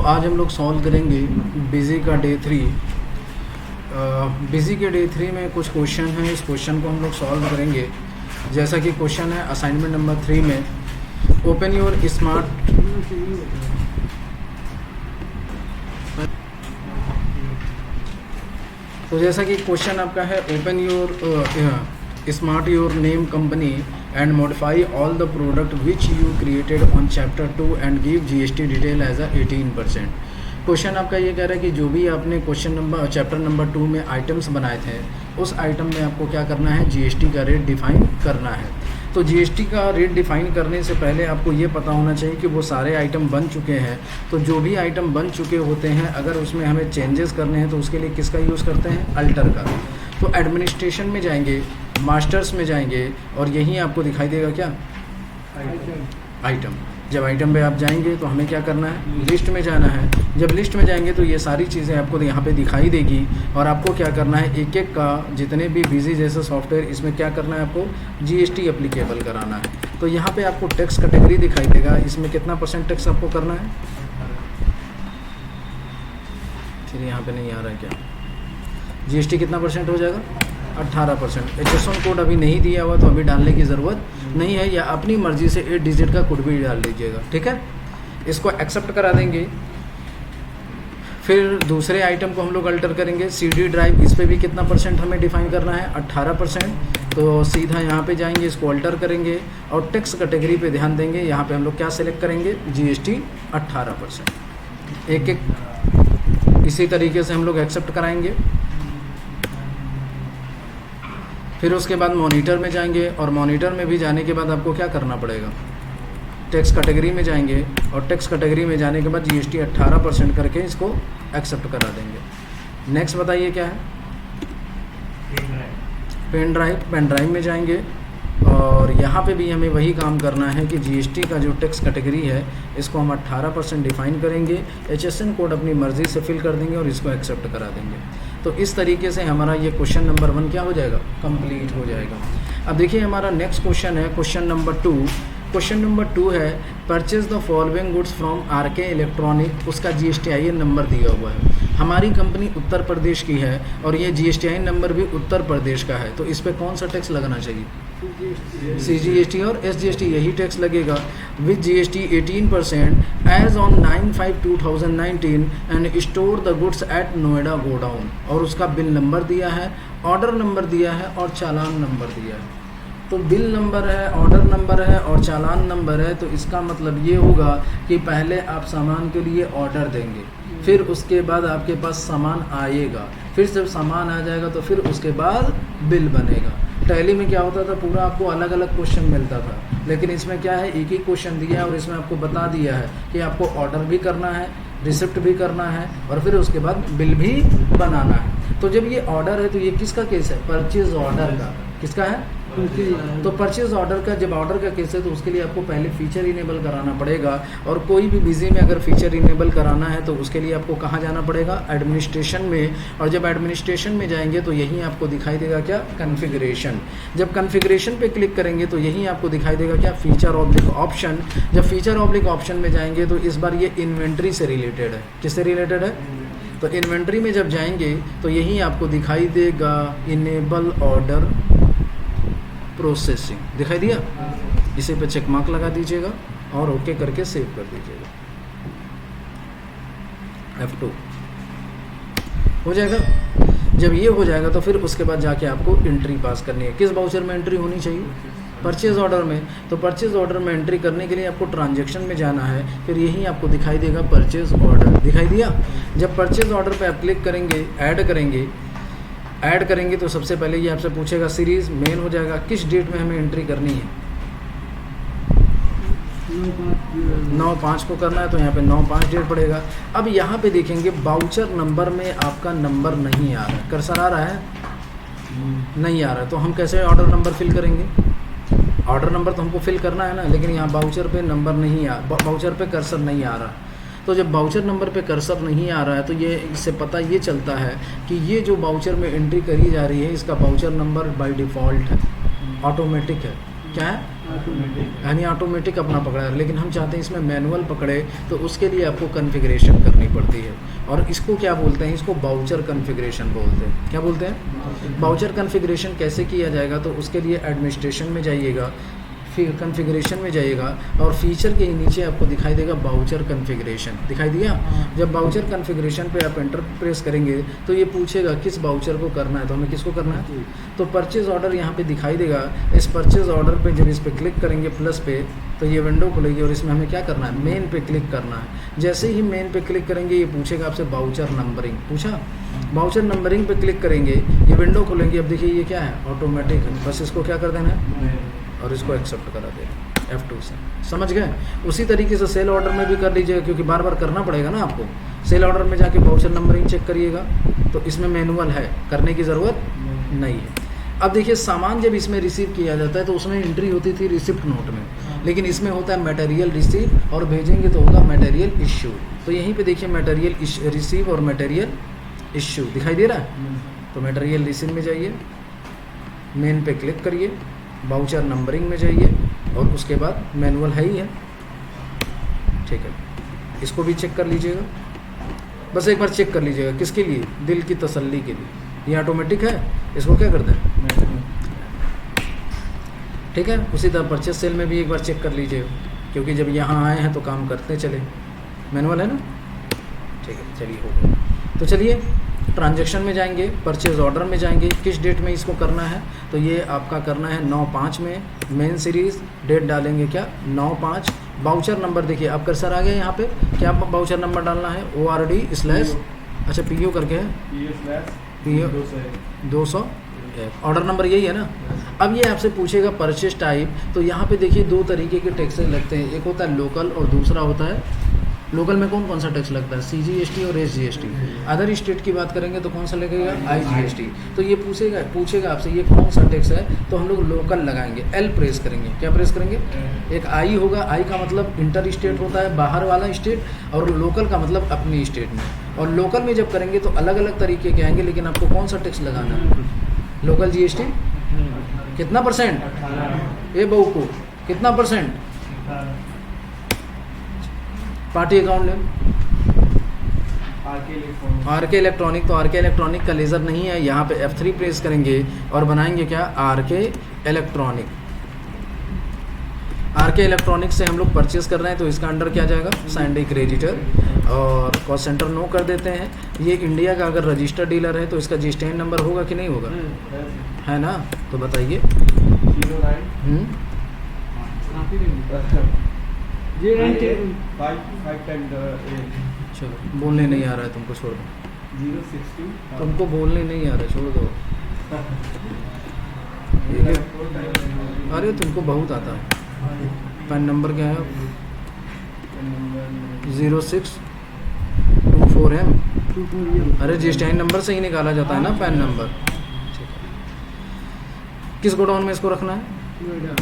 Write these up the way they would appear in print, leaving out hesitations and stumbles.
आज हम लोग सॉल्व करेंगे बिजी का डे 3। बिजी के डे 3 में कुछ क्वेश्चन हैं, इस क्वेश्चन को हम लोग सॉल्व करेंगे। जैसा कि क्वेश्चन है असाइनमेंट नंबर 3 में, ओपन योर स्मार्ट तो जैसा कि क्वेश्चन आपका है, open your smart your name company and modify all the product which you created on chapter 2 and give GST detail as a 18%। Question आपका ये कह रहा है कि जो भी आपने चैप्टर नंबर 2 में आइटम्स बनाए थे, उस आइटम में आपको क्या करना है, जीएसटी का रेट डिफाइन करना है। तो जीएसटी का रेट डिफाइन करने से पहले आपको ये पता होना चाहिए कि वो सारे आइटम बन चुके हैं। तो जो भी आइटम बन चुके होते हैं, अगर उसमें हमें चेंजेस करने हैं तो उसके लिए किसका यूज़ करते हैं, अल्टर का। तो एडमिनिस्ट्रेशन में जाएंगे, मास्टर्स में जाएंगे और यहीं आपको दिखाई देगा क्या, आइटम। जब आइटम पे आप जाएंगे तो हमें क्या करना है, लिस्ट में जाना है। जब लिस्ट में जाएंगे तो ये सारी चीज़ें आपको यहाँ पे दिखाई देगी और आपको क्या करना है, एक एक का जितने भी बिजी जैसे सॉफ्टवेयर, इसमें क्या करना है, आपको जीएसटी एप्लीकेबल कराना है। तो यहाँ पे आपको टैक्स कैटेगरी दिखाई देगा, इसमें कितना % टैक्स आपको करना है। फिर यहाँ पे नहीं आ रहा है क्या, जीएसटी कितना % हो जाएगा, 18%। HSN कोड अभी नहीं दिया हुआ तो अभी डालने की ज़रूरत नहीं है, या अपनी मर्ज़ी से 8 डिजिट का कोड भी डाल दीजिएगा, ठीक है। इसको एक्सेप्ट करा देंगे। फिर दूसरे आइटम को हम लोग अल्टर करेंगे, CD ड्राइव, इस पर भी कितना % हमें डिफाइन करना है, 18%। तो सीधा यहाँ पे जाएंगे, इसको अल्टर करेंगे और टैक्स कैटेगरी पे ध्यान देंगे। यहाँ पे हम लोग क्या सेलेक्ट करेंगे, जीएसटी 18%। एक एक इसी तरीके से हम लोग एक्सेप्ट कराएंगे। फिर उसके बाद मॉनिटर में जाएंगे और मॉनिटर में भी जाने के बाद आपको क्या करना पड़ेगा, टैक्स कैटेगरी में जाएंगे और टैक्स कैटेगरी में जाने के बाद जीएसटी 18% करके इसको एक्सेप्ट करा देंगे। नेक्स्ट बताइए क्या है, पेन ड्राइव में जाएंगे और यहाँ पे भी हमें वही काम करना है कि जीएसटी का जो टैक्स कैटेगरी है इसको हम 18% डिफाइन करेंगे, HSN कोड अपनी मर्ज़ी से फिल कर देंगे और इसको एक्सेप्ट करा देंगे। तो इस तरीके से हमारा ये क्वेश्चन नंबर 1 क्या हो जाएगा, कंप्लीट हो जाएगा। अब देखिए हमारा नेक्स्ट क्वेश्चन है क्वेश्चन नंबर 2। क्वेश्चन नंबर 2 है, purchase the following goods from RK electronic. उसका GSTIN नंबर दिया हुआ है। हमारी कंपनी उत्तर प्रदेश की है और ये GSTIN नंबर भी उत्तर प्रदेश का है। तो इस पर कौन सा टैक्स लगना चाहिए, CGST और SGST, यही टैक्स लगेगा। With GST 18% as on 9/5/2019 and store the goods at Noida godown. और उसका बिल नंबर दिया है, ऑर्डर नंबर दिया है और चालान नंबर दिया है। तो बिल नंबर है, ऑर्डर नंबर है और चालान नंबर है। तो इसका मतलब ये होगा कि पहले आप सामान के लिए ऑर्डर देंगे, फिर उसके बाद आपके पास सामान आएगा, फिर जब सामान आ जाएगा तो फिर उसके बाद बिल बनेगा। टैली में क्या होता था, पूरा आपको अलग अलग क्वेश्चन मिलता था, लेकिन इसमें क्या है, एक ही क्वेश्चन दिया है और इसमें आपको बता दिया है कि आपको ऑर्डर भी करना है, रिसिप्ट भी करना है और फिर उसके बाद बिल भी बनाना है। तो जब ये ऑर्डर है तो ये किसका केस है, परचेज ऑर्डर का। किसका है, तो परचेज ऑर्डर का जब ऑर्डर का केस है तो उसके लिए आपको पहले फीचर इनेबल कराना पड़ेगा। और कोई भी बिजी में अगर फीचर इनेबल कराना है तो उसके लिए आपको कहाँ जाना पड़ेगा, एडमिनिस्ट्रेशन में। और जब एडमिनिस्ट्रेशन में जाएंगे तो यहीं आपको दिखाई देगा क्या, कॉन्फ़िगरेशन। जब कॉन्फ़िगरेशन पे क्लिक करेंगे तो यहीं आपको दिखाई देगा क्या, फीचर ऑब्लिक ऑप्शन। जब फीचर ऑब्लिक ऑप्शन में जाएंगे तो इस बार ये इन्वेंट्री से रिलेटेड है। किससे रिलेटेड है, तो इन्वेंट्री में जब जाएंगे तो यहीं आपको दिखाई देगा इनेबल ऑर्डर प्रोसेसिंग, दिखाई दिया। इसे पे चेक मार्क लगा दीजिएगा और ओके करके सेव कर दीजिएगा, F2 हो जाएगा। जब ये हो जाएगा तो फिर उसके बाद जाके आपको एंट्री पास करनी है। किस बाउचर में एंट्री होनी चाहिए, परचेज ऑर्डर में। तो परचेज ऑर्डर में एंट्री करने के लिए आपको ट्रांजैक्शन में जाना है, फिर यही आपको दिखाई देगा परचेज ऑर्डर, दिखाई दिया। जब परचेज ऑर्डर पे आप क्लिक करेंगे, ऐड करेंगे तो सबसे पहले ये आपसे पूछेगा सीरीज़, मेन हो जाएगा, किस डेट में हमें एंट्री करनी है, 9/5 को करना है तो यहाँ पे 9/5 डेट पड़ेगा। अब यहाँ पे देखेंगे बाउचर नंबर में आपका नंबर नहीं आ रहा है, कर्सर आ रहा है, नहीं आ रहा है। तो हम कैसे ऑर्डर नंबर फिल करेंगे, ऑर्डर नंबर तो हमको फिल करना है ना, लेकिन यहाँ बाउचर पे नंबर नहीं बाउचर पे कर्सर नहीं आ रहा। तो जब बाउचर नंबर पे कर्सर नहीं आ रहा है तो ये इससे पता ये चलता है कि ये जो बाउचर में एंट्री करी जा रही है इसका बाउचर नंबर बाय डिफ़ॉल्ट है, ऑटोमेटिक है। क्या है, यानी ऑटोमेटिक अपना पकड़ा है, लेकिन हम चाहते हैं इसमें मैनुअल पकड़े, तो उसके लिए आपको कॉन्फ़िगरेशन करनी पड़ती है। और इसको क्या बोलते हैं, इसको बाउचर कॉन्फ़िगरेशन बोलते हैं। क्या बोलते हैं? बाउचर कॉन्फ़िगरेशन कैसे किया जाएगा, तो उसके लिए एडमिनिस्ट्रेशन में जाइएगा, फिर कॉन्फ़िगरेशन में जाइएगा और फीचर के नीचे आपको दिखाई देगा बाउचर कॉन्फ़िगरेशन, दिखाई दिया। जब बाउचर कॉन्फ़िगरेशन पे आप एंटर प्रेस करेंगे तो ये पूछेगा किस बाउचर को करना है, तो हमें किसको करना है, तो परचेज़ ऑर्डर यहाँ पे दिखाई देगा। इस परचेज़ ऑर्डर पे जब इस पर क्लिक करेंगे प्लस पे, तो ये विंडो खुलेगी और इसमें हमें क्या करना है, मेन पे क्लिक करना है। जैसे ही मेन पे क्लिक करेंगे ये पूछेगा आपसे बाउचर नंबरिंग, पूछा बाउचर नंबरिंग पे क्लिक करेंगे, ये विंडो खुलेंगी। अब देखिए ये क्या है, ऑटोमेटिक है, बस इसको क्या कर देना है और इसको एक्सेप्ट करा देना F2 से, समझ गए। उसी तरीके से सेल ऑर्डर में भी कर लीजिएगा, क्योंकि बार बार करना पड़ेगा ना आपको। सेल ऑर्डर में जाके बाउचर नंबरिंग चेक करिएगा, तो इसमें मैनुअल है, करने की ज़रूरत नहीं है। अब देखिए सामान जब इसमें रिसीव किया जाता है तो उसमें एंट्री होती थी रिसिप्ट नोट में, लेकिन इसमें होता है मटेरियल रिसीव और भेजेंगे तो होगा मटेरियल इश्यू। तो यहीं पे देखिए मटेरियल रिसीव और मटेरियल इश्यू दिखाई दे रहा है। तो मटेरियल रिसीव में जाइए, मेन पे क्लिक करिए, बाउचर नंबरिंग में जाइए और उसके बाद मैनुअल है ही है, ठीक है। इसको भी चेक कर लीजिएगा, बस एक बार चेक कर लीजिएगा, किसके लिए, दिल की तसल्ली के लिए। ये ऑटोमेटिक है, इसको क्या कर दें, ठीक है। उसी तरह परचेस सेल में भी एक बार चेक कर लीजिएगा, क्योंकि जब यहाँ आए हैं तो काम करते चले, मैनुअल है ना, ठीक है। चलिए हो गया। तो चलिए ट्रांजैक्शन में जाएंगे, परचेज ऑर्डर में जाएंगे, किस डेट में इसको करना है, तो ये आपका करना है 9/5 में। मेन सीरीज़ डेट डालेंगे क्या, 9/5। बाउचर नंबर देखिए अब कर्सर आ गया यहाँ पे, क्या बाउचर नंबर डालना है, ORD/ अच्छा PO करके है, PO 200, ऑर्डर नंबर यही है ना। अब ये आपसे पूछेगा परचेज टाइप, तो यहाँ पे देखिए दो तरीके के टैक्सेस लगते हैं, एक होता है लोकल और दूसरा होता है, लोकल में कौन कौन सा टैक्स लगता है, CGST और SGST। अदर स्टेट की बात करेंगे तो कौन सा लगेगा, IGST। तो ये पूछेगा आपसे ये कौन सा टैक्स है, तो हम लोग लोकल लगाएंगे, L प्रेस करेंगे, क्या प्रेस करेंगे, एक I होगा, I का मतलब इंटर स्टेट होता है, बाहर वाला स्टेट, और लोकल का मतलब अपनी स्टेट में। और लोकल में जब करेंगे तो अलग अलग तरीके के आएंगे, लेकिन आपको कौन सा टैक्स लगाना है, लोकल GST कितना परसेंट, ये बहू को कितना percent, party account name RK electronic. तो RK इलेक्ट्रॉनिक का लेज़र नहीं है, यहाँ पे F3 प्रेस करेंगे और बनाएंगे क्या, RK इलेक्ट्रॉनिक। RK इलेक्ट्रॉनिक से हम लोग परचेस कर रहे हैं, तो इसका अंडर क्या जाएगा, सैंडी क्रेडिटर, और कॉस्ट सेंटर नो कर देते हैं। ये इंडिया का अगर रजिस्टर्ड डीलर है तो इसका GSTN नंबर होगा कि नहीं होगा, है ना, तो बताइए। चलो बोलने नहीं आ रहा है तुमको, छोड़ दो, 062 तुमको बोलने नहीं आ रहा है, छोड़ दो। अरे तुमको बहुत आता है। पैन नंबर क्या है, 0624M। अरे GSTN नंबर से ही निकाला जाता है ना पैन नंबर। किस गोडाउन में इसको रखना है,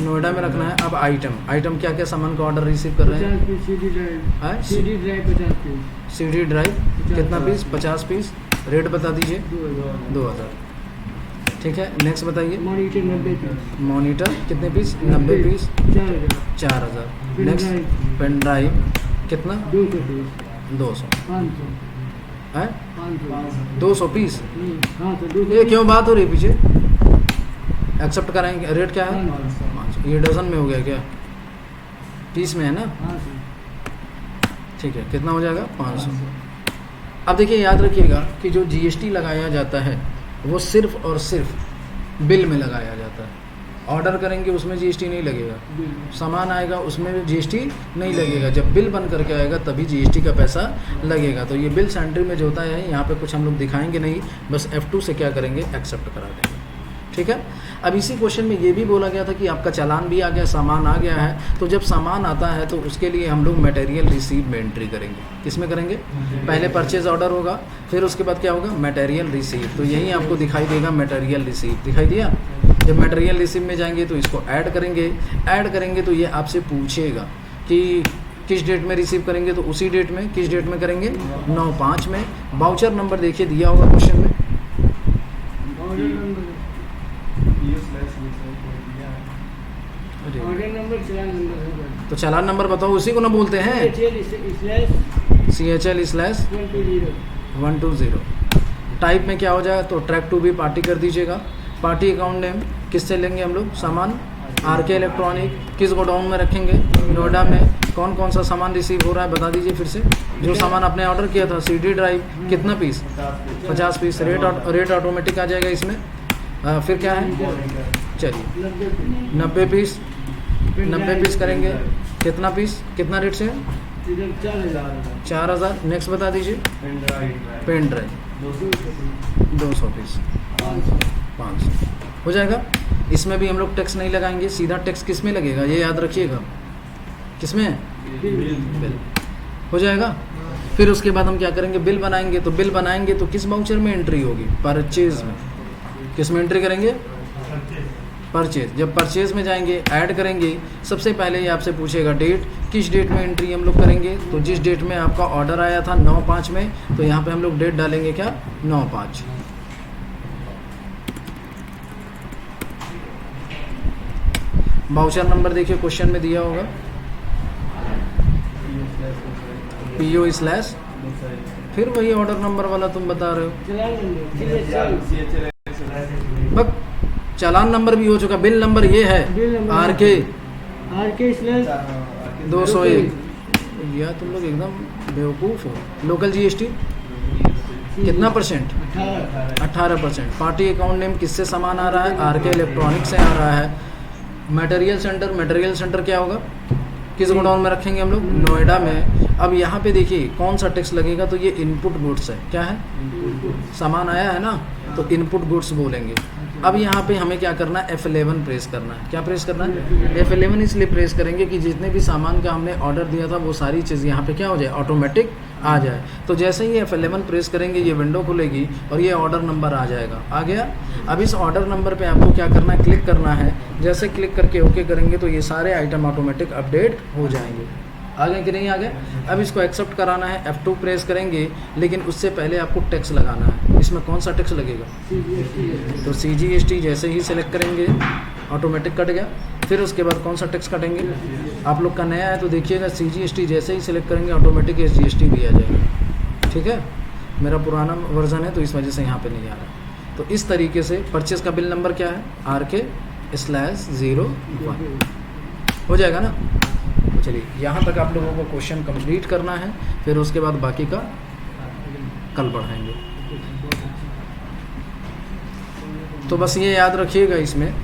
नोएडा में रखना है। अब आइटम क्या क्या सामान का ऑर्डर रिसीव कर रहे हैं, CD ड्राइव कितना पीस, 50 पीस, रेट बता दीजिए, 2000, ठीक है। नेक्स्ट बताइए, मॉनिटर कितने पीस, 90 पीस, 4000। नेक्स्ट पेन ड्राइव कितना, 200 है, 200 पीस। ये क्यों बात हो रही है पीछे, एक्सेप्ट कराएंगे, रेट क्या है, 500। ये डजन में हो गया क्या, पीस में है ना, ठीक है। कितना हो जाएगा, 500। अब देखिए याद रखिएगा कि जो GST लगाया जाता है वो सिर्फ और सिर्फ बिल में लगाया जाता है। ऑर्डर करेंगे उसमें GST नहीं लगेगा, सामान आएगा उसमें भी GST नहीं लगेगा, जब बिल बन करके आएगा तभी GST का पैसा लगेगा। तो ये बिल सेंट्री में जो होता है, यहाँ पे कुछ हम लोग दिखाएंगे नहीं, बस F2 से क्या करेंगे, एक्सेप्ट करा देंगे, ठीक है। अब इसी क्वेश्चन में ये भी बोला गया था कि आपका चालान भी आ गया, सामान आ गया है, तो जब सामान आता है तो उसके लिए हम लोग मटेरियल रिसीव में एंट्री करेंगे। किसमें करेंगे, पहले परचेज ऑर्डर होगा, फिर उसके बाद क्या होगा, मटेरियल रिसीव। तो यही आपको दिखाई देगा मटेरियल रिसीव, दिखाई दिया। जब मटेरियल रिसीव में जाएंगे तो इसको ऐड करेंगे तो ये आपसे पूछेगा कि किस डेट में रिसीव करेंगे, तो उसी डेट में, किस डेट में करेंगे, 9/5 में। बाउचर नंबर देखिए दिया होगा क्वेश्चन में, तो चालान नंबर बताओ, उसी को ना बोलते हैं CHL/120। टाइप में क्या हो जाएगा, तो ट्रैक टू बी पार्टी कर दीजिएगा। पार्टी अकाउंट नेम किससे लेंगे हम लोग, सामान RK इलेक्ट्रॉनिक। किस गोडाउन में रखेंगे, नोएडा में। कौन कौन सा सामान रिसीव हो रहा है बता दीजिए फिर से। जो सामान आपने ऑर्डर किया था CD ड्राइव, कितना पीस, 50 पीस। रेट ऑटोमेटिक आ जाएगा इसमें। फिर क्या है, चलिए 90 पीस, 90 पीस करेंगे। कितना पीस, कितना रेट से, 4000। नेक्स्ट बता दीजिए। पेन ड्राइव 200 पीस, 500 हो जाएगा। इसमें भी हम लोग टैक्स नहीं लगाएंगे, सीधा टैक्स किस में लगेगा, ये याद रखिएगा, किस में, बिल हो जाएगा। फिर उसके बाद हम क्या करेंगे, बिल बनाएंगे। तो बिल बनाएंगे तो किस वाउचर में एंट्री होगी, परचेज में। किस में एंट्री करेंगे, परचेज। जब परचेज में जाएंगे, ऐड करेंगे, सबसे पहले ये आपसे पूछेगा डेट, किस डेट में एंट्री हम लोग करेंगे। तो जिस डेट में आपका ऑर्डर आया था 9/5 में, तो यहाँ पे हम लोग डेट डालेंगे क्या, 9/5। वाउचर नंबर देखिए क्वेश्चन में दिया होगा, PO/ फिर वही ऑर्डर नंबर वाला तुम बता रहे हो। बस चालान नंबर भी हो चुका, बिल नंबर ये है RK 201। या तुम लोग एकदम बेवकूफ़ हो। लोकल GST कितना %, 18%। पार्टी अकाउंट नेम किससे सामान आ रहा है, RK इलेक्ट्रॉनिक से आ रहा है। मटेरियल सेंटर क्या होगा, किस गोडाउन में रखेंगे हम लोग, नोएडा में। अब यहाँ पे देखिए कौन सा टैक्स लगेगा, तो ये इनपुट गुड्स है। क्या है, सामान आया है ना, तो इनपुट गुड्स बोलेंगे। अब यहाँ पे हमें क्या करना है, F11 प्रेस करना है। क्या प्रेस करना है, F11 इसलिए प्रेस करेंगे कि जितने भी सामान का हमने ऑर्डर दिया था वो सारी चीज़ यहाँ पे क्या हो जाए, ऑटोमेटिक आ जाए। तो जैसे ही F11 प्रेस करेंगे, ये विंडो खुलेगी और ये ऑर्डर नंबर आ जाएगा। आ गया। अब इस ऑर्डर नंबर पे आपको क्या करना है, क्लिक करना है। जैसे क्लिक करके ओके करेंगे तो ये सारे आइटम ऑटोमेटिक अपडेट हो जाएंगे। आ गए कि नहीं आ गए। अब इसको एक्सेप्ट कराना है, F2 प्रेस करेंगे, लेकिन उससे पहले आपको टैक्स लगाना है। इसमें कौन सा टैक्स लगेगा, तो CGST जैसे ही सिलेक्ट करेंगे ऑटोमेटिक कट गया। फिर उसके बाद कौन सा टैक्स काटेंगे, आप लोग का नया है तो देखिएगा, CGST जैसे ही सिलेक्ट करेंगे ऑटोमेटिक SGST भी आ जाएगा। ठीक है, मेरा पुराना वर्जन है तो इस वजह से यहाँ पे नहीं आ रहा। तो इस तरीके से परचेस का बिल नंबर क्या है, RK/01 हो जाएगा ना। चलिए यहाँ तक आप लोगों को क्वेश्चन कंप्लीट करना है, फिर उसके बाद बाकी का कल बढ़ाएंगे। तो बस ये याद रखिएगा इसमें